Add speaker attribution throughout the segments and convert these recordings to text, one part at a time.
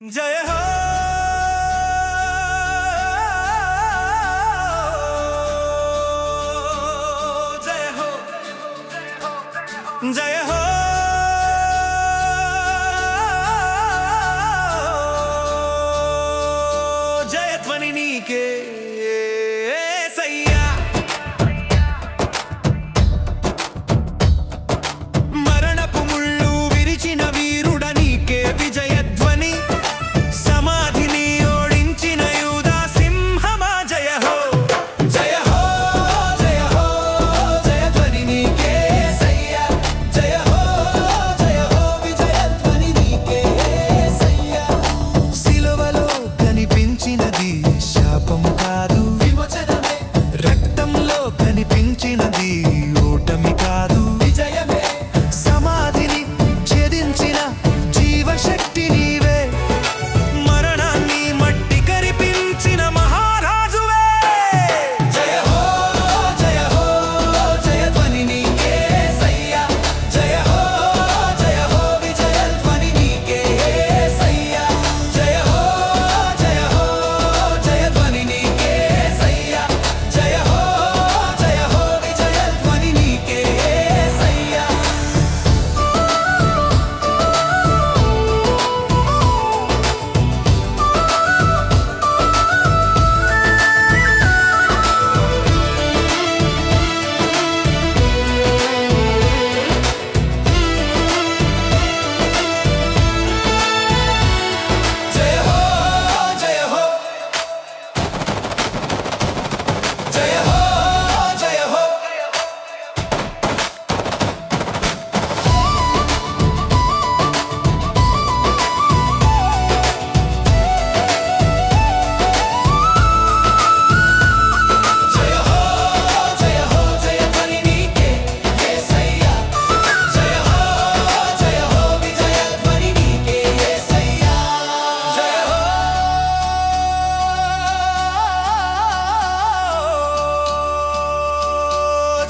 Speaker 1: जय हो जय हो जय हो जय ध्वनि नीके सैया मरणपु मुळ्ळु विरिचिन वीरुड नीके विजय ध्वनि समाधिनि ओडिंचिन यूदा सिंहमा जय हो जय हो जय हो जय ध्वनि नीके सैया जय हो विजय ध्वनि नीके सैया सिलुवलो कनिपिंचिनदी శాపం కాదు విమోచనమే రక్తంలో కనిపించినది ఓటమి కాదు విజయమే సమాధిని ఛేదించిన జీవశక్తి నీవే మరణాన్ని మట్టి కరిపించిన మహారాజువే జయ హో జయ ధ్వని నీకే సయ్యా జయ హో విజయ ధ్వని నీకే సయ్యా జయ హో జయ ధ్వని నీకే సయ్యా జయ హో విజయ ధ్వని నీకే సయ్యా జయ హో జయ హో జయ హో జయ హో జయ హో జయ ధ్వని నీకే యేసయ్యా జయ హో విజయ ధ్వని నీకే యేసయ్యా జయ హో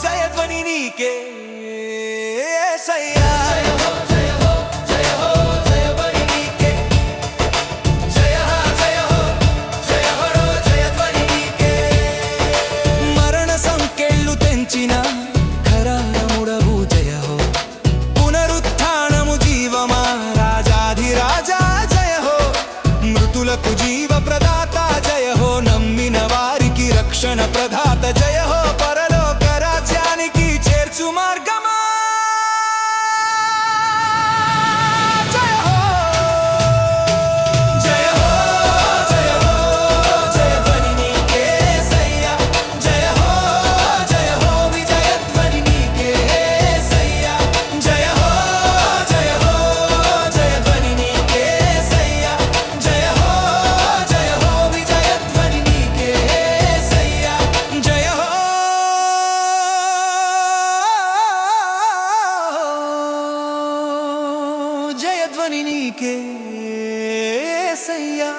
Speaker 1: జయ ధ్వని నీకే యేసయ్యా జయ హో జయ ధ్వని నీకే జయ ధ్వని నీకే మరణ సంకెళ్ళు తెంచిన ఖరారముడవు జయ హో పునరుత్థానము జీవమా రాజాధిరాజా జయ హో మృతులకు జీవ ప్రదాత జయ హో నమ్మిన వారికి రక్షణ ప్రదాత జయ హో పరలోక రాజ్యానికి చేర్చు మార్గమా జయ హో జయ ధ్వని నీకే సయ్యా జయ హో విజయ ధ్వని నీకే సయ్యా జయ హో ధ్వని నీకే సయ్యా జయ హో విజయ ధ్వని నీకే సయ్యా జయ హో జయ ధ్వని నీకే సయ్యా